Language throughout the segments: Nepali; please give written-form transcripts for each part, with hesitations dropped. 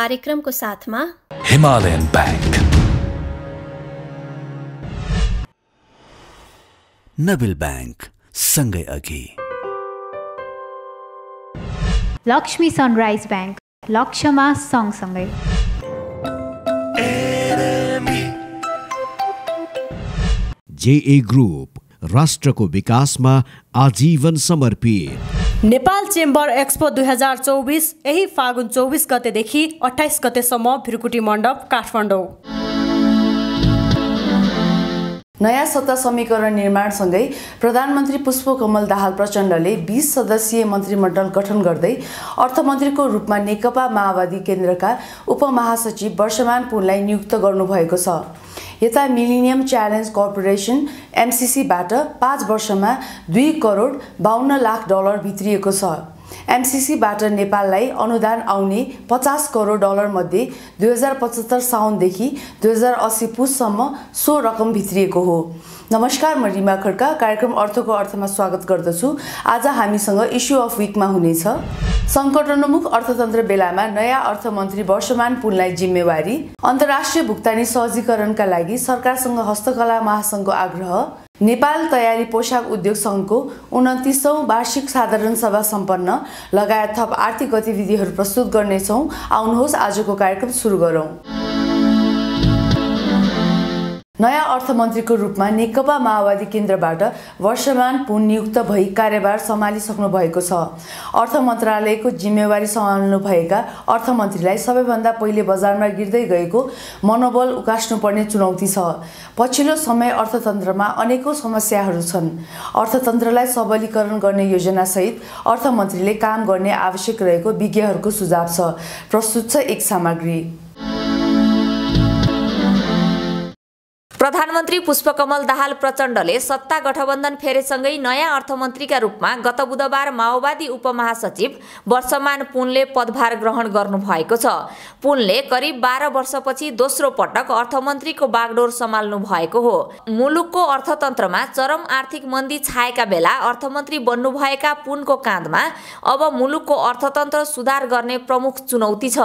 कार्यक्रमको साथमा हिमालयन बैंक, नबिल बैंक सँगै अघि, लक्ष्मी सनराइज बैंक लक्ष्यमा सँगसँगै, जेए ग्रुप राष्ट्रको विकासमा आजीवन समर्पित। नेपाल चेम्बर एक्सपो 2024 यही फागुन 24 गतेदेखि 28 गतेसम्म भिरकुटी मण्डप काठमाडौँ। नयाँ सत्ता समीकरण निर्माणसँगै प्रधानमन्त्री पुष्पकमल दाहाल प्रचण्डले 20 सदस्यीय मन्त्रीमण्डल गठन गर्दै अर्थमन्त्रीको रूपमा नेकपा माओवादी केन्द्रका उपमहासचिव वर्षमान पुनलाई नियुक्त गर्नुभएको छ। यता मिलेनियम च्यालेन्ज कर्पोरेसन एमसीसीबाट 5 वर्षमा 2 करोड 52 लाख डलर भित्रिएको छ। एमसीसीबाट नेपाललाई अनुदान आउने 50 करोड डलर मध्ये 2075 साउनदेखि 2080 पुससम्म सो रकम भित्रिएको हो। नमस्कार, म रिमा खड्का कार्यक्रम अर्थको अर्थमा स्वागत गर्दछु। आज हामीसँग इस्यु अफ विकमा हुनेछ सङ्कटोन्मुख अर्थतन्त्र बेलामा नयाँ अर्थमन्त्री वर्षमान पुनलाई जिम्मेवारी, अन्तर्राष्ट्रिय भुक्तानी सहजीकरणका लागि सरकारसँग हस्तकला महासङ्घको आग्रह, नेपाल तयारी पोशाक उद्योग सङ्घको 29औं वार्षिक साधारण सभा सम्पन्न लगायत थप आर्थिक गतिविधिहरू प्रस्तुत गर्नेछौँ। आउनुहोस् आजको कार्यक्रम सुरु गरौँ। नयाँ अर्थमन्त्रीको रूपमा नेकपा माओवादी केन्द्रबाट वर्षमान पुन नियुक्त भई कार्यभार सम्हालिसक्नु भएको छ। अर्थ मन्त्रालयको जिम्मेवारी सम्हाल्नु भएका अर्थमन्त्रीलाई सबैभन्दा पहिले बजारमा गिर्दै गएको मनोबल उकास्नुपर्ने चुनौती छ। पछिल्लो समय अर्थतन्त्रमा अनेकौं समस्याहरू छन्। अर्थतन्त्रलाई सबलीकरण गर्ने योजनासहित अर्थमन्त्रीले काम गर्ने आवश्यक रहेको विज्ञहरूको सुझाव छ। प्रस्तुत छ एक सामग्री। प्रधानमन्त्री पुष्पकमल दाहाल प्रचण्डले सत्ता गठबन्धन फेरेसँगै नयाँ अर्थमन्त्रीका रूपमा गत बुधबार माओवादी उपमहासचिव वर्षमान पुनले पदभार ग्रहण गर्नुभएको छ। पुनले करिब 12 वर्षपछि दोस्रो पटक अर्थमन्त्रीको बागडोर सम्हाल्नु भएको हो। मुलुकको अर्थतन्त्रमा चरम आर्थिक मन्दी छाएका बेला अर्थमन्त्री बन्नुभएका पुनको काँधमा अब मुलुकको अर्थतन्त्र सुधार गर्ने प्रमुख चुनौती छ।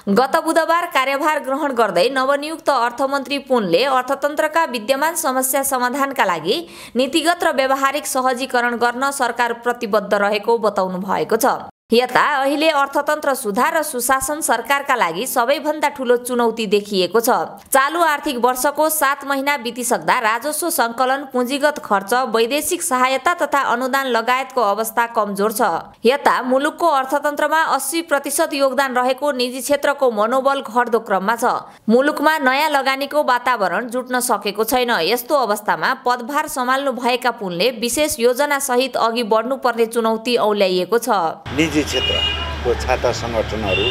गत बुधबार कार्यभार ग्रहण गर्दै नवनियुक्त अर्थमन्त्री पुनले अर्थतन्त्र का विद्यमान समस्या समाधानका लागि नीतिगत र व्यावहारिक सहजीकरण गर्न सरकार प्रतिबद्ध रहेको बताउनु भएको छ। यता अहिले अर्थतन्त्र सुधार र सुशासन सरकारका लागि सबैभन्दा ठूलो चुनौती देखिएको छ। चालु आर्थिक वर्षको 7 महिना बितिसक्दा राजस्व सङ्कलन, पुँजीगत खर्च, वैदेशिक सहायता तथा अनुदान लगायतको अवस्था कमजोर छ। यता मुलुकको अर्थतन्त्रमा 80% योगदान रहेको निजी क्षेत्रको मनोबल घट्दो क्रममा छ। मुलुकमा नयाँ लगानीको वातावरण जुट्न सकेको छैन। यस्तो अवस्थामा पदभार सम्हाल्नु भएका पुनले विशेष योजना सहित अघि बढ्नुपर्ने चुनौती औल्याइएको छ। निजी क्षेत्रको छाता सङ्गठनहरू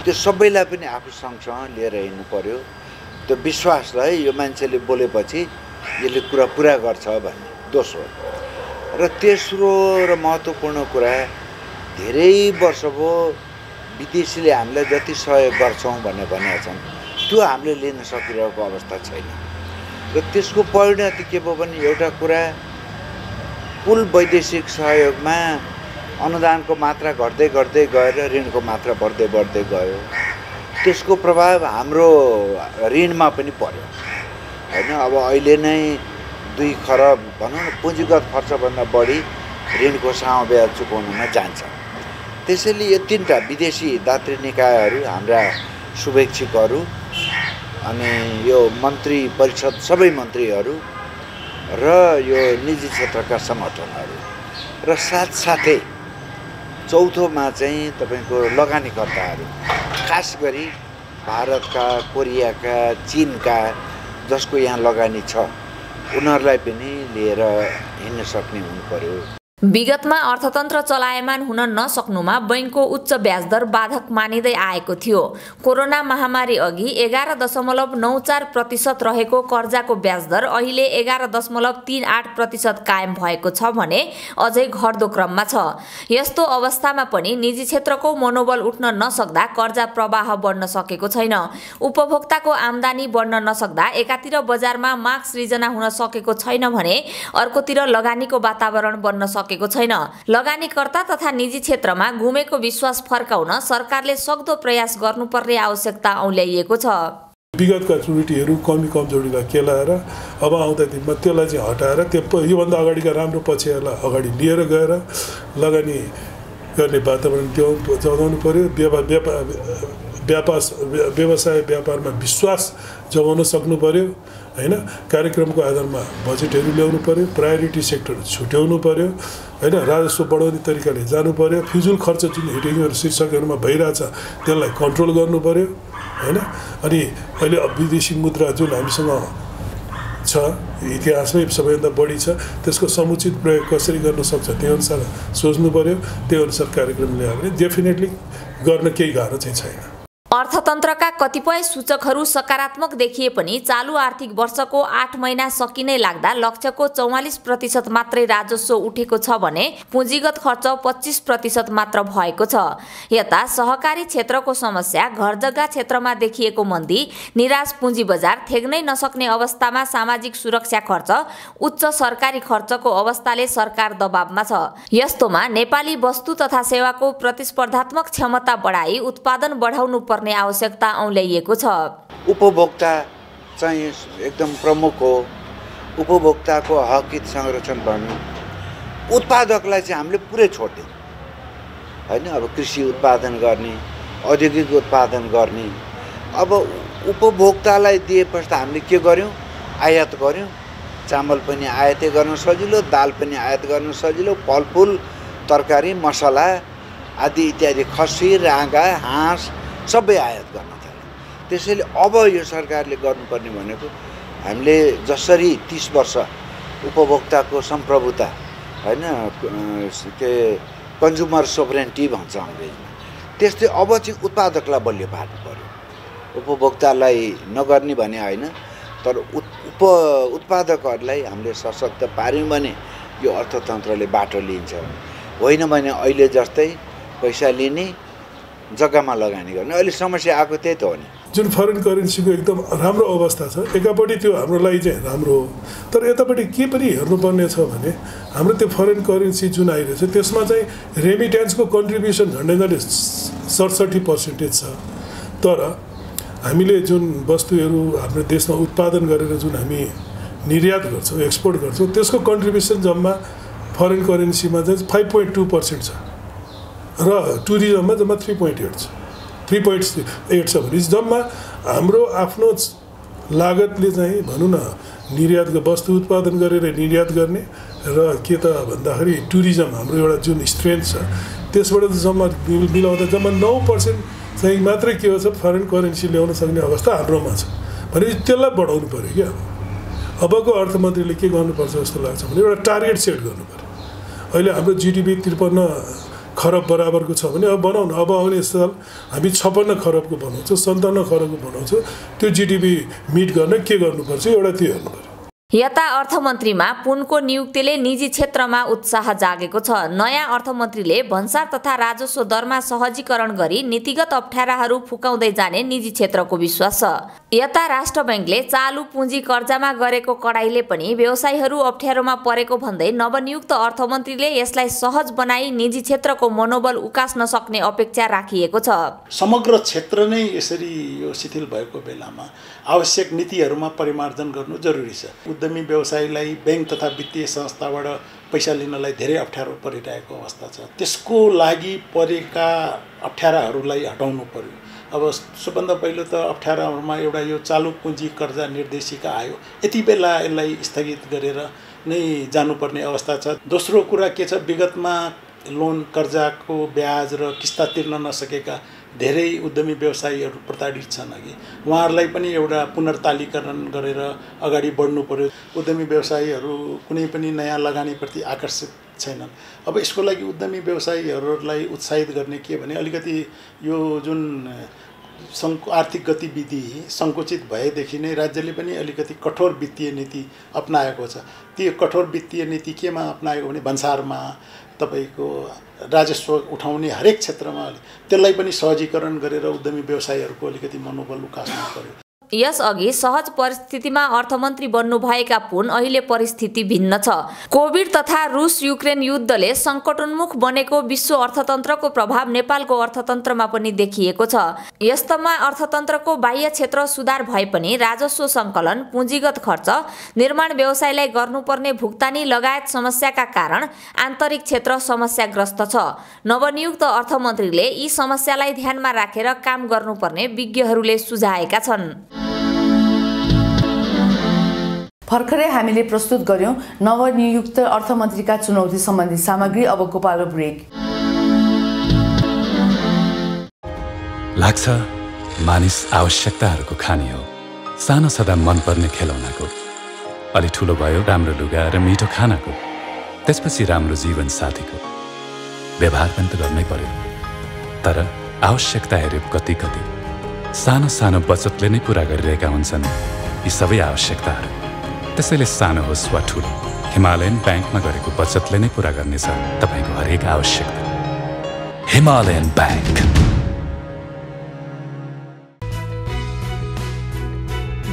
त्यो सबैलाई पनि आफू सँगसँग लिएर हिँड्नु पर्यो। त्यो विश्वासलाई यो मान्छेले बोलेपछि यसले कुरा पुरा गर्छ भन्ने दोस्रो र तेस्रो र महत्त्वपूर्ण कुरा, धेरै वर्ष भयो विदेशीले हामीलाई जति सहयोग गर्छौँ भनेका छन् त्यो हामीले लिन सकिरहेको अवस्था छैन र त्यसको परिणति के भयो भने एउटा कुरा, कुल वैदेशिक सहयोगमा अनुदानको मात्रा घट्दै घट्दै गएर ऋणको मात्रा बढ्दै बढ्दै गयो। त्यसको प्रभाव हाम्रो ऋणमा पनि पर्यो हैन। अब अहिले नै 2 खरब भनौँ न पुँजीगत खर्चभन्दा बढी ऋणको सानो ब्याज चुकाउनमा जान्छ। त्यसैले यो 3टा विदेशी दात्री निकायहरू, हाम्रा शुभेच्छुकहरू अनि यो मन्त्री परिषद सबै मन्त्रीहरू र यो निजी क्षेत्रका सङ्गठनहरू र साथसाथै चौथोमा चाहिँ तपाईको लगानीकर्ताहरू, खास गरी भारतका, कोरियाका, चीनका जसको यहाँ लगानी छ उनीहरूलाई पनि लिएर हिँड्न सक्ने हुनु पर्यो। विगतमा अर्थतन्त्र चलायमान हुन नसक्नुमा बैंकको उच्च ब्याजदर बाधक मानिँदै आएको थियो। कोरोना महामारी अघि 11.94% रहेको कर्जाको ब्याजदर अहिले 11.38% कायम भएको छ भने अझै घट्दो क्रममा छ। यस्तो अवस्थामा पनि निजी क्षेत्रको मनोबल उठ्न नसक्दा कर्जा प्रवाह बढ्न सकेको छैन। उपभोक्ताको आम्दानी बढ्न नसक्दा एकातिर बजारमा माग सृजना हुन सकेको छैन भने अर्कोतिर लगानीको वातावरण बन्न सकेको छैन। लगानीकर्ता तथा निजी क्षेत्रमा गुमेको विश्वास फर्काउन सरकारले सक्दो प्रयास गर्नुपर्ने आवश्यकता औल्याइएको छ। विगतका त्रुटिहरू कमी कमजोरीलाई केलाएर अब आउँदाखेरि त्यसलाई चाहिँ हटाएर त्यो योभन्दा अगाडिका राम्रो पक्षहरूलाई अगाडि लिएर गएर लगानी गर्ने वातावरण जगाउनु पर्यो। व्यवसाय व्यापारमा विश्वास जगाउन सक्नु पर्यो हैन। कार्यक्रमको आधारमा बजेटहरू ल्याउनु पर्यो, प्रायोरिटी सेक्टर छुट्याउनु पर्यो हैन, राजस्व बढाउने तरिकाले जानु पर्यो, फिजुल खर्च जुन हेडिङहरू शीर्षकहरूमा भइरहेछ त्यसलाई कन्ट्रोल गर्नु पर्यो हैन। अनि अहिले विदेशी मुद्रा जुन हामीसँग छ इतिहासमै सबैभन्दा बढी छ, त्यसको समुचित प्रयोग कसरी गर्न सक्छ त्यो अनुसार सोच्नु पर्यो। त्यो अनुसार कार्यक्रम ल्यायो भने डेफिनेटली गर्न केही गाह्रो चाहिँ छैन। अर्थतन्त्रका कतिपय सूचकहरू सकारात्मक देखिए पनि चालु आर्थिक वर्षको 8 महिना सकिनै लाग्दा लक्ष्यको 44% मात्रै राजस्व उठेको छ भने पुँजीगत खर्च 25% मात्र भएको छ। यता सहकारी क्षेत्रको समस्या, घरजग्गा क्षेत्रमा देखिएको मन्दी, निराश पुँजी बजार, थेग्नै नसक्ने अवस्थामा सामाजिक सुरक्षा खर्च, उच्च सरकारी खर्चको अवस्थाले सरकार दबावमा छ। यस्तोमा नेपाली वस्तु तथा सेवाको प्रतिस्पर्धात्मक क्षमता बढाई उत्पादन बढाउनु पर्ने आवश्यकता औल्याइएको छ। उपभोक्ता चाहिँ एकदम प्रमुख हो। उपभोक्ताको हक हित संरक्षण गर्नु, उत्पादकलाई चाहिँ हामीले पुरै छोड्यौँ हैन। अब कृषि उत्पादन गर्ने, औद्योगिक उत्पादन गर्ने, अब उपभोक्तालाई दिएपछि हामीले के गर्यौँ? आयात गर्यौँ। चामल पनि आयातै गर्न सजिलो, दाल पनि आयात गर्न सजिलो, फलफुल, तरकारी, मसला आदि इत्यादि, खसी, राँगा, हाँस सबै आयात गर्न थाल्यो। त्यसैले अब यो सरकारले गर्नुपर्ने भनेको हामीले जसरी 30 वर्ष उपभोक्ताको सम्प्रभुता हैन, के कन्ज्युमर सोभरेन्टी भन्छ अङ्ग्रेजीमा, त्यस्तै अब चाहिँ उत्पादकलाई बलियो पार्नु पर्यो। उपभोक्तालाई नगर्ने भने होइन, तर उत्पादकहरूलाई हामीले सशक्त पार्यौँ भने यो अर्थतन्त्रले बाटो लिन्छ। होइन भने अहिले जस्तै पैसा लिने, जग्गामा लगानी गर्ने, अहिले समस्या आएको त्यही त हो नि। जुन फरेन करेन्सीको एकदम राम्रो अवस्था छ, एकापट्टि त्यो हाम्रो लागि चाहिँ राम्रो हो, तर यतापट्टि के पनि हेर्नुपर्ने छ भने हाम्रो त्यो फरेन करेन्सी जुन आइरहेछ त्यसमा चाहिँ रेमिट्यान्सको कन्ट्रिब्युसन झन्डै 67% छ। तर हामीले जुन वस्तुहरू हाम्रो देशमा उत्पादन गरेर जुन हामी निर्यात गर्छौँ, एक्सपोर्ट गर्छौँ, त्यसको कन्ट्रिब्युसन जम्मा फरेन करेन्सीमा चाहिँ 5.2% छ र टुरिज्ममा जम्मा 3.8 छ। 3.8 छ भने जम्मा हाम्रो आफ्नो लागतले चाहिँ भनौँ न निर्यातको वस्तु उत्पादन गरेर निर्यात गर्ने र के त भन्दाखेरि टुरिज्म हाम्रो एउटा जुन स्ट्रेन्थ छ त्यसबाट जम्मा मिलाउँदा जम्मा 9% चाहिँ मात्रै के हो छ फरेन करेन्सी ल्याउन सक्ने अवस्था हाम्रोमा छ भने त्यसलाई बढाउनु पर्यो क्या। अबको अर्थमन्त्रीले के गर्नुपर्छ जस्तो लाग्छ भने एउटा टार्गेट सेट गर्नु पर्यो। अहिले हाम्रो जिडिपी 53 खरब बराबरको छ भने अब बनाउन, अब आउने साल हामी 56 खरबको बनाउँछौँ, 57 खरबको बनाउँछौँ। त्यो जिडिपी मिट गर्न के गर्नुपर्छ एउटा त्यो हेर्नु पर्यो। यता अर्थमन्त्रीमा पुनको नियुक्तिले निजी क्षेत्रमा उत्साह जागेको छ। नयाँ अर्थमन्त्रीले भन्सार तथा राजस्व दरमा सहजीकरण गरी नीतिगत अप्ठ्याराहरू फुकाउँदै जाने निजी क्षेत्रको विश्वास छ। यता राष्ट्र बैंकले चालु पुँजी कर्जामा गरेको कडाइले पनि व्यवसायीहरू अप्ठ्यारोमा परेको भन्दै नवनियुक्त अर्थमन्त्रीले यसलाई सहज बनाई निजी क्षेत्रको मनोबल उकास्न सक्ने अपेक्षा राखिएको छ। समग्र क्षेत्र नै यसरी यो शिथिल भएको बेलामा आवश्यक नीतिहरूमा परिमार्जन गर्नु जरुरी छ। उद्यमी व्यवसायीलाई बैंक तथा वित्तीय संस्थाबाट पैसा लिनलाई धेरै अप्ठ्यारो परिरहेको अवस्था छ। त्यसको लागि परेका अप्ठ्याराहरूलाई हटाउनु पर्यो। अब सबभन्दा पहिलो त अप्ठ्याराहरूमा एउटा यो चालु पुँजी कर्जा निर्देशिका आयो, यति बेला यसलाई स्थगित गरेर नै जानुपर्ने अवस्था छ। दोस्रो कुरा के छ, विगतमा लोन कर्जाको ब्याज र किस्ता तिर्न नसकेका धेरै उद्यमी व्यवसायीहरू प्रताडित छन्। अघि उहाँहरूलाई पनि एउटा पुनर्तालीकरण गरेर अगाडि बढ्नु पर्यो। उद्यमी व्यवसायीहरू कुनै पनि नयाँ लगानीप्रति आकर्षित छैनन्। अब यसको लागि उद्यमी व्यवसायीहरूलाई उत्साहित गर्ने के भने अलिकति यो जुन आर्थिक गतिविधि सङ्कुचित भएदेखि नै राज्यले पनि अलिकति कठोर वित्तीय नीति अपनाएको छ। त्यो कठोर वित्तीय नीति केमा अपनाएको भने भन्सारमा तपाईको राजस्व उठाउने हरेक क्षेत्रमा त्यसलाई पनि सहजीकरण गरेर उद्यमी व्यवसायीहरूको अलिकति मनोबल उकास्नु पर्यो। यसअघि सहज परिस्थितिमा अर्थमन्त्री बन्नुभएका पुन अहिले परिस्थिति भिन्न छ। कोभिड तथा रुस युक्रेन युद्धले सङ्कटोन्मुख बनेको विश्व अर्थतन्त्रको प्रभाव नेपालको अर्थतन्त्रमा पनि देखिएको छ। यस्तोमा अर्थतन्त्रको बाह्य क्षेत्र सुधार भए पनि राजस्व सङ्कलन, पुँजीगत खर्च, निर्माण व्यवसायलाई गर्नुपर्ने भुक्तानी लगायत समस्याका कारण आन्तरिक क्षेत्र समस्याग्रस्त छ। नवनियुक्त अर्थमन्त्रीले यी समस्यालाई ध्यानमा राखेर काम गर्नुपर्ने विज्ञहरूले सुझाएका छन्। भर्खरै हामीले प्रस्तुत गर्यौं नवनियुक्त अर्थमन्त्रीका चुनौती सम्बन्धी सामग्री। अबको पालो ब्रेक। लाग्छ मानिस आवश्यकताहरूको खानी हो। सानो सदा मनपर्ने खेलौनाको, अलि ठुलो भयो राम्रो लुगा र मिठो खानाको, त्यसपछि राम्रो जीवन साथीको। व्यवहार पनि त गर्नै पर्यो। तर आवश्यकता हेऱ्यो कति कति सानो सानो बचतले नै पुरा गरिरहेका हुन्छन् यी सबै आवश्यकताहरू। त्यसैले सानो होस् वा ठुलो, हिमालयन ब्याङ्कमा गरेको बचतले नै पुरा गर्नेछ तपाईँको हरेक आवश्यकता। Himalayan bank.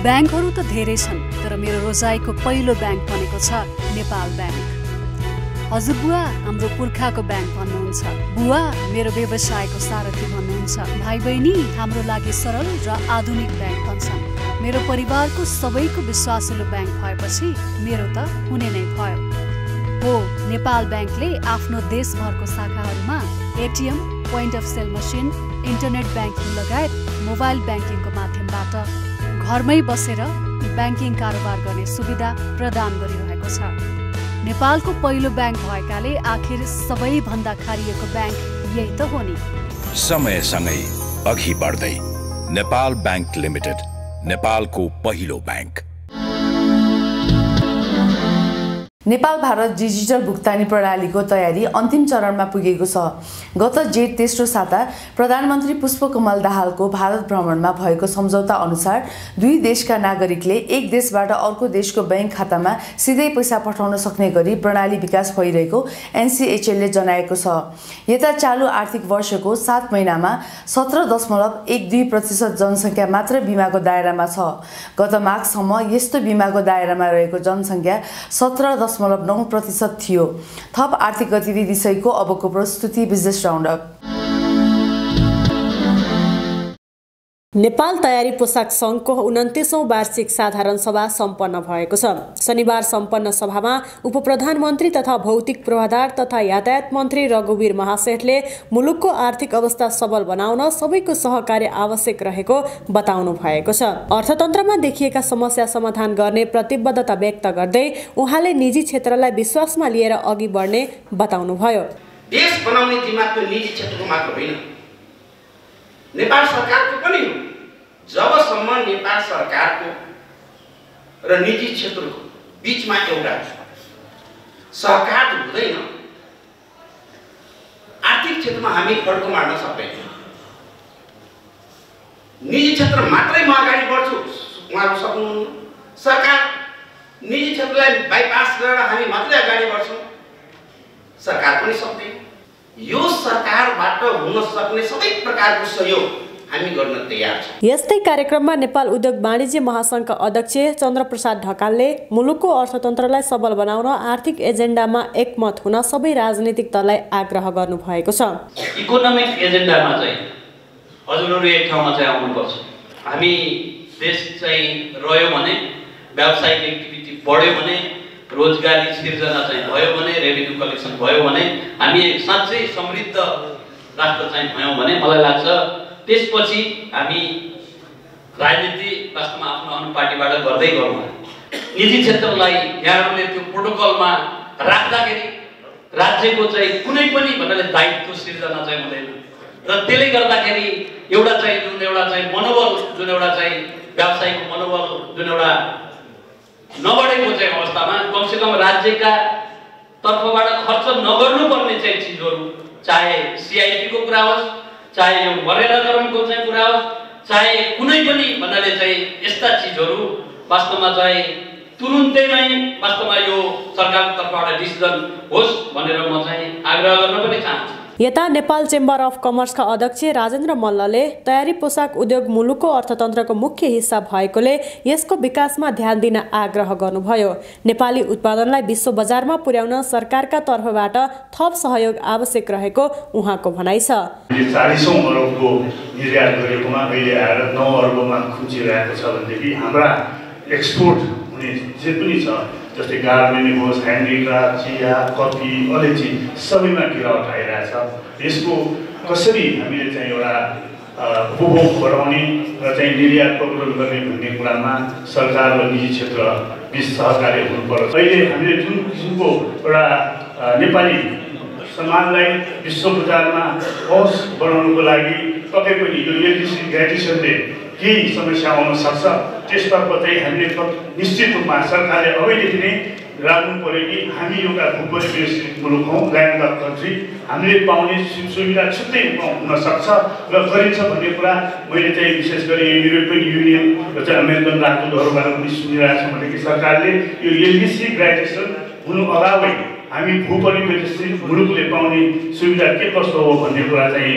ब्याङ्कहरू त धेरै छन्, तर मेरो रोजाइको पहिलो ब्याङ्क भनेको छ नेपाल ब्याङ्क। हजुरबुवा हाम्रो पुर्खाको ब्याङ्क भन्नुहुन्छ, बुवा मेरो व्यवसायको सारथी भन्नुहुन्छ, भाइ बहिनी हाम्रो लागि सरल र आधुनिक ब्याङ्क भन्छन्। मेरो परिवारको सबैको विश्वासिलो ब्याङ्क भएपछि मेरो त हुने नै भयो। हो, नेपाल ब्याङ्कले आफ्नो देशभरको शाखाहरूमा ATM, point of sale machine, internet banking लगायत मोबाइल ब्याङ्किङको माध्यमबाट घरमै बसेर ब्याङ्किङ कारोबार गर्ने सुविधा प्रदान गरिरहेको छ। नेपालको पहिलो ब्याङ्क भएकाले आखिर सबैभन्दा खारिएको ब्याङ्क यही त हो नि। समयसँगै अघि बढ्दै नेपाल ब्याङ्क लिमिटेड, नेपालको पहिलो ब्याङ्क। नेपाल भारत डिजिटल भुक्तानी प्रणालीको तयारी अन्तिम चरणमा पुगेको छ। गत जेठ तेस्रो साता प्रधानमन्त्री पुष्पकमल दाहालको भारत भ्रमणमा भएको सम्झौता अनुसार दुई देशका नागरिकले एक देशबाट अर्को देशको ब्याङ्क खातामा सिधै पैसा पठाउन सक्ने गरी प्रणाली विकास भइरहेको एनसीएचएलले जनाएको छ। यता चालु आर्थिक वर्षको 7 महिनामा 17.12% जनसङ्ख्या मात्र बीमाको दायरामा छ। गत माघसम्म यस्तो बीमाको दायरामा रहेको जनसङ्ख्या 17.9% थियो। थप आर्थिक गतिविधि सहितको अबको प्रस्तुति बिजनेस राउन्डअप। नेपाल तयारी पोसाक संघको 29औं वार्षिक साधारण सभा सम्पन्न भएको छ। शनिबार सम्पन्न सभामा उपप्रधानमन्त्री तथा भौतिक पूर्वाधार तथा यातायात मन्त्री रघुवीर महासेठले मुलुकको आर्थिक अवस्था सबल बनाउन सबैको सहकार्य आवश्यक रहेको बताउनु भएको छ। अर्थतन्त्रमा देखिएका समस्या समाधान गर्ने प्रतिबद्धता व्यक्त गर्दै उहाँले निजी क्षेत्रलाई विश्वासमा लिएर अघि बढ्ने बताउनुभयो। देश बनाउने जिम्मा त निजी क्षेत्रको मात्र होइन, नेपाल सरकारको पनि हो। जबसम्म नेपाल सरकारको र निजी क्षेत्रको बीचमा एउटा सहकार हुँदैन, आर्थिक क्षेत्रमा हामी खड्को मार्न सक्दैनौँ। निजी क्षेत्र मात्रै म अगाडि बढ्छु उहाँहरू सक्नुहुन्न, सरकार निजी क्षेत्रलाई बाइपास गरेर हामी मात्रै अगाडि बढ्छौँ, सरकार पनि सक्दैन। यो सरकारबाट हुन सक्ने सबै प्रकारको सहयोग हामी गर्न तयार छौँ। यस्तै कार्यक्रममा नेपाल उद्योग वाणिज्य महासङ्घका अध्यक्ष चन्द्रप्रसाद ढकालले मुलुकको अर्थतन्त्रलाई सबल बनाउन आर्थिक एजेन्डामा एकमत हुन सबै राजनीतिक दललाई आग्रह गर्नु भएको छ। इकोनोमिक एजेन्डामा चाहिँ हजुरहरू एक ठाउँमा चाहिँ आउनुपर्छ। हामी देश चाहिँ रह्यो भने, व्यावसायिक एक्टिभिटी बढ्यो भने, रोजगारी सिर्जना चाहिँ भयो भने, रेभिन्यू कलेक्सन भयो भने, हामी साँच्चै समृद्ध राष्ट्र चाहिँ भयौँ भने मलाई लाग्छ त्यसपछि हामी राजनीति वास्तवमा आफ्नो आफ्नो पार्टीबाट गर्दै गरौँ। निजी क्षेत्रलाई यहाँहरूले त्यो प्रोटोकलमा राख्दाखेरि राज्यको चाहिँ कुनै पनि भन्नाले दायित्व सिर्जना चाहिँ हुँदैन र त्यसले गर्दाखेरि एउटा चाहिँ मनोबल जुन एउटा चाहिँ व्यवसायको मनोबल जुन एउटा नबढेको चाहिँ अवस्थामा कमसेकम राज्यका तर्फबाट खर्च नगर्नुपर्ने चाहिँ चिजहरू, चाहे सिआइटीको कुरा होस्, चाहे यो मर्यादाकरणको चाहिँ कुरा होस्, चाहे कुनै पनि भन्नाले चाहिँ यस्ता चिजहरू वास्तवमा चाहिँ तुरुन्तै नै वास्तवमा यो सरकारको तर्फबाट डिसिजन होस् भनेर म चाहिँ आग्रह गर्न पनि चाहन्छु। यता नेपाल चेम्बर अफ कमर्सका अध्यक्ष राजेन्द्र मल्लले तयारी पोसाक उद्योग मुलुकको अर्थतन्त्रको मुख्य हिस्सा भएकोले यसको विकासमा ध्यान दिन आग्रह गर्नुभयो। नेपाली उत्पादनलाई विश्व बजारमा पुर्याउन सरकारका तर्फबाट थप सहयोग आवश्यक रहेको उहाँको भनाइ छ। 40औं अरबको निर्यात गरेकोमा अहिले आएर 9 अरबमा खुम्चिरहेको छ भनेदेखि हाम्रा एक्सपोर्ट हुने जे पनि छ जस्तै गार्मेन्ट होस्, ह्यान्डिक्राफ्ट, चिया, कफी, अलैँची सबैमा गिरावट आइरहेछ। यसको कसरी हामीले चाहिँ एउटा उपभोग बढाउने र चाहिँ निर्यात प्रबल गर्ने भन्ने कुरामा सरकार र निजी क्षेत्र बीच सहकार्य हुनुपर्छ। अहिले हामीले जुन किसिमको एउटा नेपाली सामानलाई विश्व बजारमा पहुँच बनाउनुको लागि पक्कै पनि यो एलडीसी ग्रेजुएसनले केही समस्या आउन सक्छ। त्यसतर्फ चाहिँ हामीले निश्चित रूपमा सरकारले अबैदेखि नै लाग्नु पर्यो कि हामी एउटा भूपरिवेशित मुलुक हौँ, ल्यान्ड अफ कन्ट्री। हामीले पाउने सुविधा छुट्टै हुन सक्छ र गरिन्छ भन्ने कुरा मैले चाहिँ विशेष गरी युरोपियन युनियन र चाहिँ अमेरिकन राजदूतहरूबाट पनि सुनिरहेको छु भनेदेखि सरकारले यो एलडीसी ग्रेजुएसन हुनु अगावै हामी भूपरिवेशित मुलुकले पाउने सुविधा के कस्तो हो भन्ने कुरा चाहिँ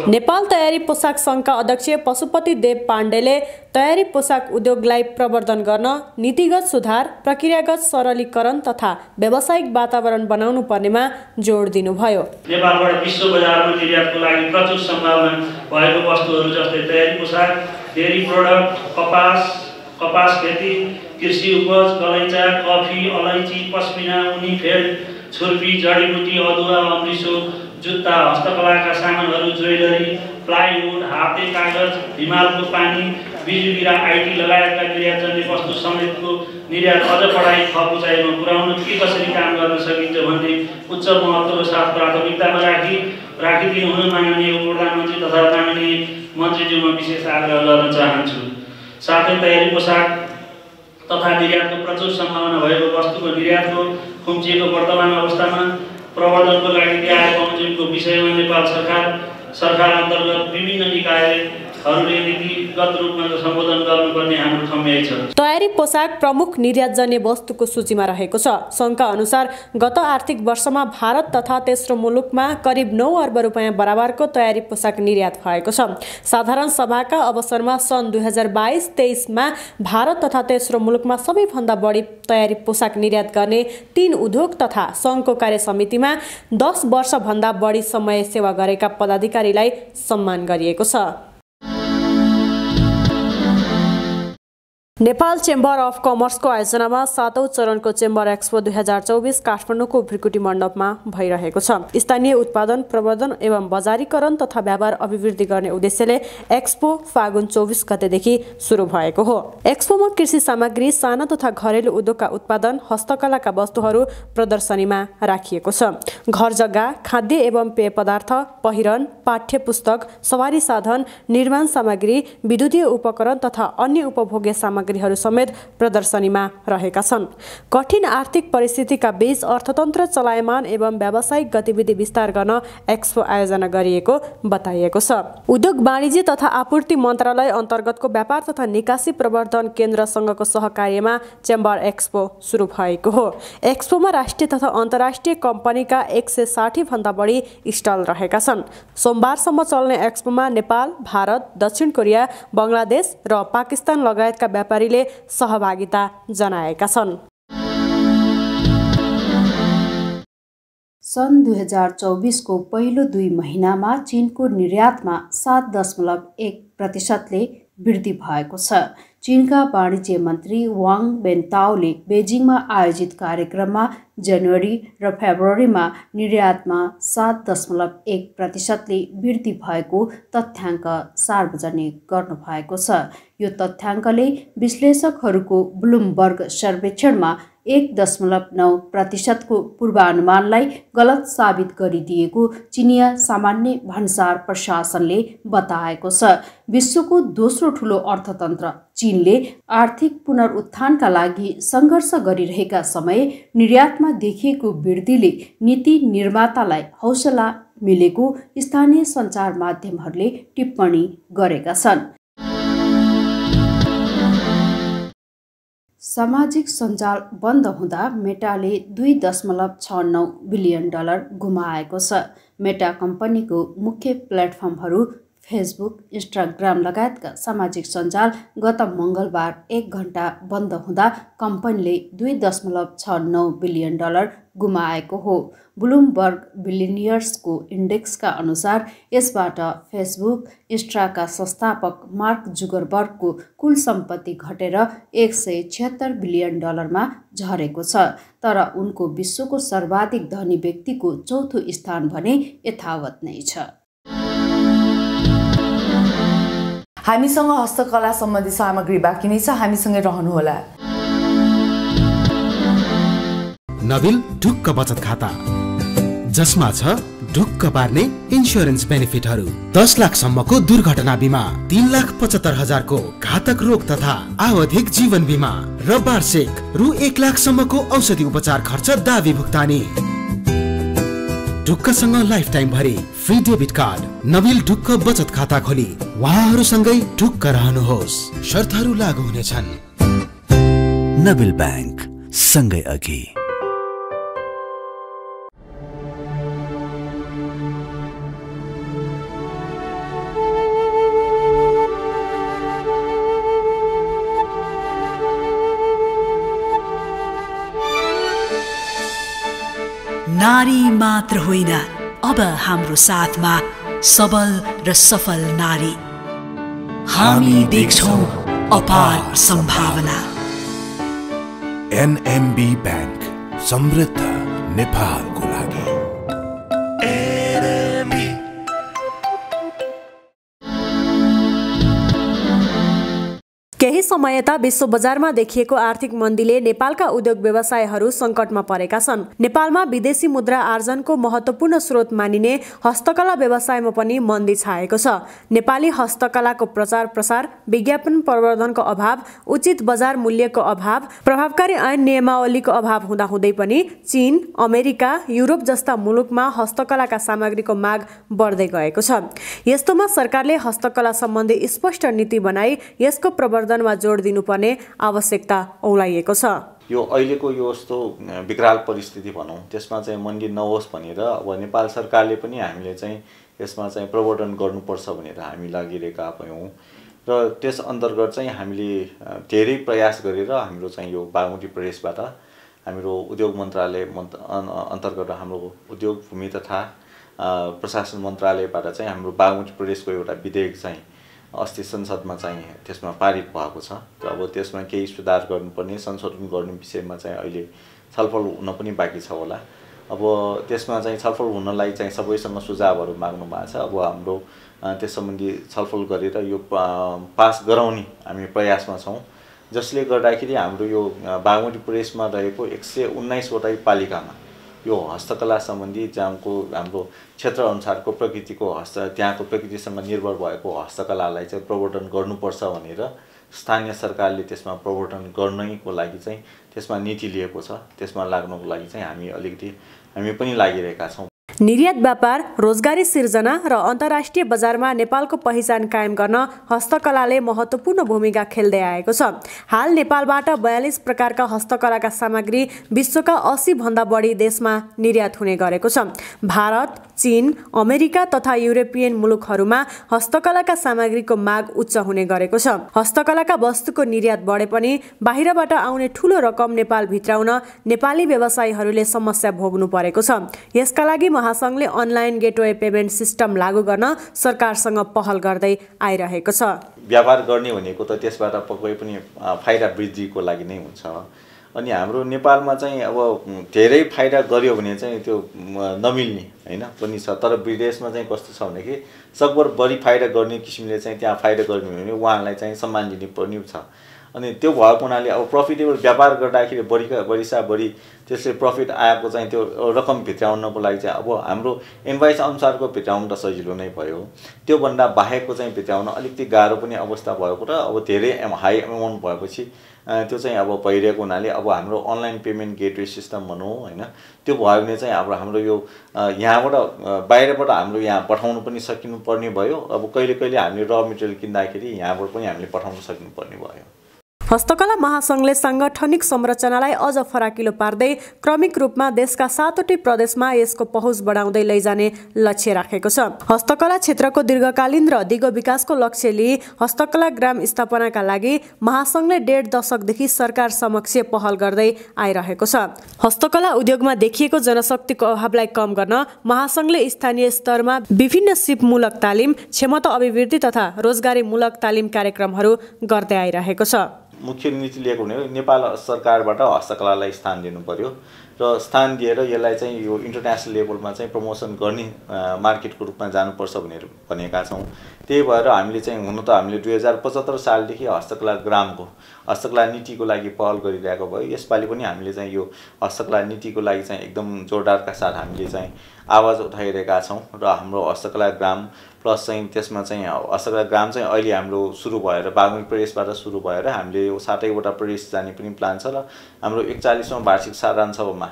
नेपाल तयारी पोसाक संघका अध्यक्ष पशुपति देव पाण्डेले तयारी पोसाक उद्योगलाई प्रवर्धन गर्न नीतिगत सुधार, प्रक्रियागत सरलीकरण तथा व्यावसायिक वातावरण बनाउनु पर्नेमा जोड दिनुभयो। नेपालबाट विश्व बजारमा निर्यातको लागि प्रचुर सम्भावना भएको वस्तुहरू जस्तै तयारी पोसाक, डेयरी प्रोडक्ट, कपास खेती, कृषि उपज, गलैँचा, कफी, अलैँची, पस्मिना, उनी, फेल्ड, छुर्पी, जडीबुटी, अदुवा, अम्रिसो, जुत्ता, हस्तकलाका सामानहरू, ज्वेलरी, प्लाइवुड, हाते कागज, हिमालको पानी, बिजुली र आइटी लगायतका निर्यातजन्य वस्तु समेतको निर्यात अझ बढाई थप उचाइमा पुर्याउन के कसरी काम गर्न सकिन्छ भन्ने उच्च महत्त्व साथ प्राथमिकतामा राखिदिनु हुन माननीय प्रधानमन्त्री तथा माननीय मन्त्रीज्यूमा विशेष आग्रह गर्न चाहन्छु। साथै तयारी पोसाक तथा निर्यातको प्रचुर सम्भावना भएको वस्तुको निर्यातको खुम्चिएको वर्तमान अवस्थामा प्रवर्धनको लागि ल्याएर बमोजिमको विषयमा नेपाल सरकार अन्तर्गत विभिन्न निकायहरूले नीतिगत रूपमा सम्बोधन गर्नुपर्ने हाम्रो ठम्याइ छ। तयारी पोसाक प्रमुख निर्यातजन्य वस्तुको सूचीमा रहेको छ। सङ्घका अनुसार गत आर्थिक वर्षमा भारत तथा तेस्रो मुलुकमा करिब 9 अर्ब रुपैयाँ बराबरको तयारी पोसाक निर्यात भएको छ। साधारण सभाका अवसरमा सन् 2022-23मा भारत तथा तेस्रो मुलुकमा सबैभन्दा बढी तयारी पोसाक निर्यात गर्ने 3 उद्योग तथा सङ्घको कार्य समितिमा 10 वर्षभन्दा बढी समय सेवा गरेका पदाधिकारीलाई सम्मान गरिएको छ। नेपाल चेम्बर अफ कमर्सको आयोजनामा 7औं चरणको चेम्बर एक्सपो 2024 काठमाडौँको भृकुटी मण्डपमा भइरहेको छ। स्थानीय उत्पादन प्रवर्धन एवं बजारीकरण तथा व्यापार अभिवृद्धि गर्ने उद्देश्यले एक्सपो फागुन 24 गतेदेखि सुरु भएको हो। एक्सपोमा कृषि सामग्री, साना तथा घरेलु उद्योगका उत्पादन, हस्तकलाका वस्तुहरू प्रदर्शनीमा राखिएको छ। घर जग्गा, खाद्य एवं पेय पदार्थ, पहिरन, पाठ्य पुस्तक, सवारी साधन, निर्माण सामग्री, विद्युतीय उपकरण तथा अन्य उपभोग्य सामग्रीहरू समेत प्रदर्शनीमा रहेका छन्। कठिन आर्थिक परिस्थितिका बीच अर्थतन्त्र चलायमान एवं व्यावसायिक गतिविधि विस्तार गर्न एक्सपो आयोजना गरिएको बताइएको छ। उद्योग वाणिज्य तथा आपूर्ति मन्त्रालय अन्तर्गतको व्यापार तथा निकासी प्रवर्धन केन्द्रसँगको सहकार्यमा चेम्बर एक्सपो सुरु भएको हो। एक्सपोमा राष्ट्रिय तथा अन्तर्राष्ट्रिय कम्पनीका 160 भन्दा बढी स्टल रहेका छन्। सोमबारसम्म चल्ने एक्सपोमा नेपाल, भारत, दक्षिण कोरिया, बङ्गलादेश र पाकिस्तान लगायतका व्यापारीले सहभागिता जनाएका छन्। सन् 2024 को पहिलो 2 महिनामा चीनको निर्यातमा 7.1% वृद्धि भएको छ। चीनका वाणिज्य मन्त्री वाङ बेन्ताओले बेजिङमा आयोजित कार्यक्रममा जनवरी र फेब्रुअरीमा निर्यातमा 7.1% वृद्धि भएको तथ्याङ्क सार्वजनिक गर्नुभएको छ। यो तथ्याङ्कले विश्लेषकहरूको ब्लुमबर्ग सर्वेक्षणमा 1.9% को पूर्वानुमानलाई गलत साबित गरिदिएको चिनिया सामान्य भन्सार प्रशासनले बताएको छ। विश्वको दोस्रो ठूलो अर्थतन्त्र चीनले आर्थिक पुनरुत्थानका लागि सङ्घर्ष गरिरहेका समय निर्यातमा देखिएको वृद्धिले नीति निर्मातालाई हौसला मिलेको स्थानीय सञ्चार माध्यमहरूले टिप्पणी गरेका छन्। सामाजिक सञ्जाल बन्द हुँदा मेटाले $2.69 बिलियन गुमाएको छ। मेटा कम्पनीको मुख्य प्लेटफर्महरू फेसबुक, इन्स्टाग्राम लगायतका सामाजिक सञ्जाल गत मङ्गलबार 1 घण्टा बन्द हुँदा कम्पनीले $2.69 बिलियन गुमाएको हो। ब्लुमबर्ग बिलियनियर्सको इन्डेक्सका अनुसार यसबाट फेसबुक, इन्स्टाका संस्थापक मार्क जुगरबर्गको कुल सम्पत्ति घटेर $176 बिलियन झरेको छ। तर उनको विश्वको सर्वाधिक धनी व्यक्तिको चौथो स्थान भने यथावत नै छ। हामीसँग हस्तकला सम्बन्धी सामग्री बाँकी नै छ, हामीसँगै रहनुहोला। नबिल ढुक्क बचत खाता, जसमा छ ढुक्क पार्ने इन्स्योरेन्स बेनिफिटहरू, 10 लाखसम्मको दुर्घटना बिमा, 3,75,000 को घातक रोग तथा आवधिक जीवन बिमा र वार्षिक रु 1 लाखसम्मको औषधि उपचार खर्च दावी भुक्तानी। ढुक्कसँग लाइफ टाइम भरि फ्री डेबिट कार्ड। नबिल ढुक्क बचत खाता खोली उहाँहरूसँगै ढुक्क रहनुहोस्, शर्तहरू लागू हुनेछन्। नबिल बैंक, सँगै अघि। नारी मात्र होइन, अब हाम्रो साथमा सबल र सफल नारी। हामी देख्छौं अपार सम्भावना। एनएमबी बैंक, समृद्ध नेपालको लागि। केही समय यता विश्व बजारमा देखिएको आर्थिक मन्दीले नेपालका उद्योग व्यवसायहरू सङ्कटमा परेका छन्। नेपालमा विदेशी मुद्रा आर्जनको महत्त्वपूर्ण स्रोत मानिने हस्तकला व्यवसायमा पनि मन्दी छाएको छ। नेपाली हस्तकलाको प्रचार प्रसार, विज्ञापन प्रवर्धनको अभाव, उचित बजार मूल्यको अभाव, प्रभावकारी ऐन नियमावलीको अभाव हुँदाहुँदै पनि चीन, अमेरिका, युरोप जस्ता मुलुकमा हस्तकलाका सामग्रीको माग बढ्दै गएको छ। यस्तोमा सरकारले हस्तकला सम्बन्धी स्पष्ट नीति बनाई यसको प्रवर्धनमा जोड दिनुपर्ने आवश्यकता औलाइएको छ। यो अहिलेको यो यस्तो विकराल परिस्थिति भनौँ, त्यसमा चाहिँ मन्दी नहोस् भनेर अब नेपाल सरकारले पनि हामीले चाहिँ यसमा चाहिँ प्रवर्धन गर्नुपर्छ भनेर हामी लागिरहेका भयौँ र त्यस अन्तर्गत चाहिँ हामीले धेरै प्रयास गरेर हाम्रो चाहिँ यो बागमती प्रदेशबाट हाम्रो उद्योग मन्त्रालय अन्तर्गत हाम्रो उद्योग भूमि तथा प्रशासन मन्त्रालयबाट चाहिँ हाम्रो बागमती प्रदेशको एउटा विधेयक चाहिँ अस्ति संसदमा चाहिँ त्यसमा पारित भएको छ। र अब त्यसमा केही सुधार गर्नुपर्ने, संशोधन गर्ने विषयमा चाहिँ अहिले छलफल हुन पनि बाँकी छ होला। अब त्यसमा चाहिँ छलफल हुनलाई चाहिँ सबैसँग सुझावहरू माग्नु भएको छ। अब हाम्रो त्यस सम्बन्धी छलफल गरेर यो पास गराउने हामी प्रयासमा छौँ, जसले गर्दाखेरि हाम्रो यो बागमती प्रदेशमा रहेको 119 वटा पालिकामा यो हस्तकला सम्बन्धी जहाँको हाम्रो क्षेत्रअनुसारको प्रकृतिको त्यहाँको प्रकृतिसँग निर्भर भएको हस्तकलालाई चाहिँ प्रवर्धन गर्नुपर्छ भनेर स्थानीय सरकारले त्यसमा प्रवर्धन गर्नको लागि चाहिँ त्यसमा नीति लिएको छ। त्यसमा लाग्नको लागि चाहिँ हामी पनि लागिरहेका छौँ। निर्यात व्यापार, रोजगारी सिर्जना र अन्तर्राष्ट्रिय बजारमा नेपालको पहिचान कायम गर्न हस्तकलाले महत्त्वपूर्ण भूमिका खेल्दै आएको छ। हाल नेपालबाट 42 प्रकारका हस्तकलाका सामग्री विश्वका 80 भन्दा बढी देशमा निर्यात हुने गरेको छ। भारत, चीन, अमेरिका तथा युरोपियन मुलुकहरूमा हस्तकलाका सामग्रीको माग उच्च हुने गरेको छ। हस्तकलाका वस्तुको निर्यात बढे पनि बाहिरबाट आउने ठूलो रकम नेपाल भित्राउन नेपाली व्यवसायीहरूले समस्या भोग्नु परेको छ। यसका लागि महासंघले अनलाइन गेटवे पेमेन्ट सिस्टम लागू गर्न सरकारसँग पहल गर्दै आइरहेको छ। व्यापार गर्ने भनेको त त्यसबाट पक्कै पनि फाइदा वृद्धिको लागि नै हुन्छ। अनि हाम्रो नेपालमा चाहिँ अब धेरै फाइदा गर्यो भने चाहिँ त्यो नमिल्ने हैन पनि छ। तर विदेशमा चाहिँ कस्तो छ भनेदेखि सकभर बढी फाइदा गर्ने किसिमले चाहिँ त्यहाँ फाइदा गर्ने भने उहाँलाई चाहिँ सम्मान दिनु पर्ने छ। अनि त्यो भएको हुनाले अब प्रफिटेबल व्यापार गर्दाखेरि बढी त्यसले प्रफिट आएको चाहिँ त्यो रकम भित्राउनको लागि चाहिँ अब हाम्रो इन्भोइस अनुसारको भित्राउनु त सजिलो नै भयो। त्योभन्दा बाहेकको चाहिँ भित्राउन अलिकति गाह्रो पनि अवस्था भएको र अब धेरै हाई एमाउन्ट भएपछि त्यो चाहिँ अब भइरहेको हुनाले अब हाम्रो अनलाइन पेमेन्ट गेटवे सिस्टम भनौँ हैन, त्यो भयो भने चाहिँ अब हाम्रो यो यहाँबाट बाहिरबाट हाम्रो यहाँ पठाउनु पनि सकिनु पर्ने भयो। अब कहिले हामीले र मेटेरियल किन्दाखेरि यहाँबाट पनि हामीले पठाउन सक्नुपर्ने भयो। हस्तकला महासंघले सांगठनिक संरचनालाई अझ फराकिलो पार्दै क्रमिक रूपमा देशका 7वटै प्रदेशमा यसको पहुँच बढाउँदै लैजाने लक्ष्य राखेको छ। हस्तकला क्षेत्रको दीर्घकालीन र दिगो विकासको लक्ष्य लिई हस्तकला ग्राम स्थापनाका लागि महासंघले 1.5 दशकदेखि सरकार समक्ष पहल गर्दै आइरहेको छ। हस्तकला उद्योगमा देखिएको जनशक्तिको अभावलाई कम गर्न महासंघले स्थानीय स्तरमा विभिन्न सिपमूलक तालिम, क्षमता अभिवृद्धि तथा रोजगारीमूलक तालिम कार्यक्रमहरू गर्दै आइरहेको छ। मुख्य नीति लिएको हुने नेपाल सरकारबाट हस्तकलालाई स्थान दिनु पर्यो र स्थान दिएर यसलाई चाहिँ यो इन्टरनेसनल लेभलमा चाहिँ प्रमोसन गर्ने मार्केटको रूपमा जानुपर्छ भनेर भनेका छौँ। त्यही भएर हामीले चाहिँ हुन त हामीले 2075 सालदेखि हस्तकला नीतिको लागि पहल गरिरहेको भयो। यसपालि पनि हामीले चाहिँ यो हस्तकला नीतिको लागि चाहिँ एकदम जोरदारका साथ हामीले चाहिँ आवाज उठाइरहेका छौँ र हाम्रो हस्तकला ग्राम प्लस चाहिँ त्यसमा चाहिँ हस्तकला ग्राम चाहिँ अहिले हाम्रो सुरु भएर बागमती प्रदेशबाट सुरु भएर हामीले यो 7वटा प्रदेश जाने पनि प्लान छ र हाम्रो 41औं वार्षिक साधारण सभामा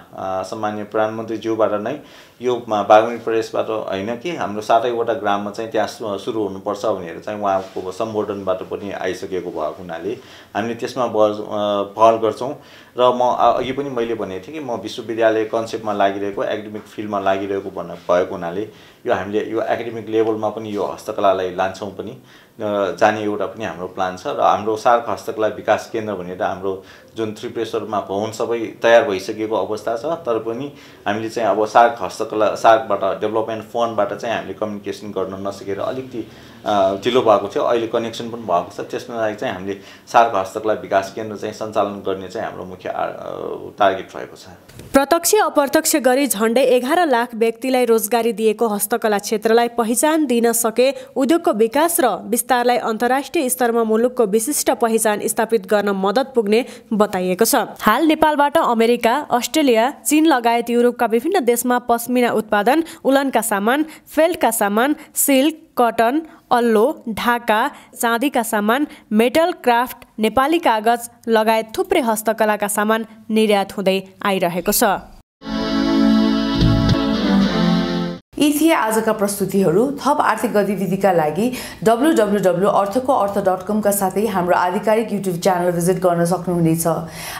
सम्माननीय प्रधानमन्त्रीज्यूबाट नै यो बागमती प्रदेशबाट होइन कि हाम्रो 7वटा ग्राममा चाहिँ त्यहाँ सुरु हुनुपर्छ भनेर चाहिँ उहाँको सम्बोधनबाट पनि आइसकेको भएको हुनाले हामीले त्यसमा पहल गर्छौँ। र म अघि पनि मैले भनेको थिएँ कि म विश्वविद्यालय कन्सेप्टमा लागिरहेको एकाडेमिक फिल्डमा लागिरहेको भएको हुनाले यो हामीले यो एकाडेमिक लेभलमा पनि यो हस्तकलालाई लान्छौँ पनि जाने एउटा पनि हाम्रो प्लान छ। र हाम्रो सार्क हस्तकला विकास केन्द्र भनेर हाम्रो जुन त्रिपुरेश्वरमा भवन सबै तयार भइसकेको अवस्था छ, तर पनि हामीले चाहिँ अब सार्कबाट डेभलपमेन्ट फन्डबाट चाहिँ हामीले कम्युनिकेसन गर्न नसकेर अलिकति ढिलो भएको थियो। अहिले कनेक्सन पनि भएको छ। त्यसमा लागि चाहिँ हामीले सार्क हस्तकला विकास केन्द्र चाहिँ सञ्चालन गर्ने चाहिँ हाम्रो मुख्य टार्गेट रहेको छ। प्रत्यक्ष अप्रत्यक्ष गरी झण्डै 11 लाख व्यक्तिलाई रोजगारी दिएको हस्तकला क्षेत्रलाई पहिचान दिन सके उद्योगको विकास र विस्तारलाई अन्तर्राष्ट्रिय स्तरमा मुलुकको विशिष्ट पहिचान स्थापित गर्न मद्दत पुग्ने बताइएको छ। हाल नेपालबाट अमेरिका, अस्ट्रेलिया, चीन लगायत युरोपका विभिन्न देशमा पश्मिना उत्पादन, उलनका सामान, फेल्टका सामान, सिल्क, कटन, अल्लो, ढाका, चाँदीका सामान, मेटल क्राफ्ट, नेपाली कागज लगायत थुप्रै हस्तकलाका सामान निर्यात हुँदै आइरहेको छ। यी थिए आजका प्रस्तुतिहरू। थप आर्थिक गतिविधिका लागि www.arthakoartha.com का साथै हाम्रो आधिकारिक युट्युब च्यानल भिजिट गर्न सक्नुहुनेछ।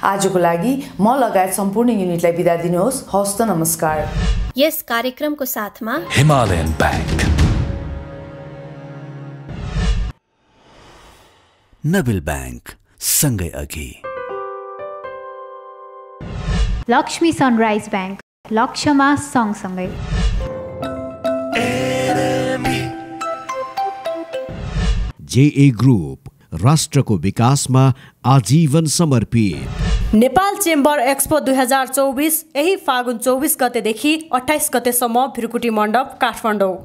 आजको लागि म लगायत सम्पूर्ण युनिटलाई बिदा दिनुहोस्। हवस् त, नमस्कार। यस कार्यक्रमको साथमा हिमालयन बैंक, नबिल बैंक सँगै अघि, लक्ष्मी सनराइज बैंक, लक्ष्यमा सँगसँगै, जेए ग्रुप राष्ट्रको विकासमा आजीवन समर्पित, नेपाल चेम्बर एक्सपो 2024 यही फागुन 24 गतेदेखि 28 गतेसम्म भिरकुटी मण्डप, काठमाडौँ।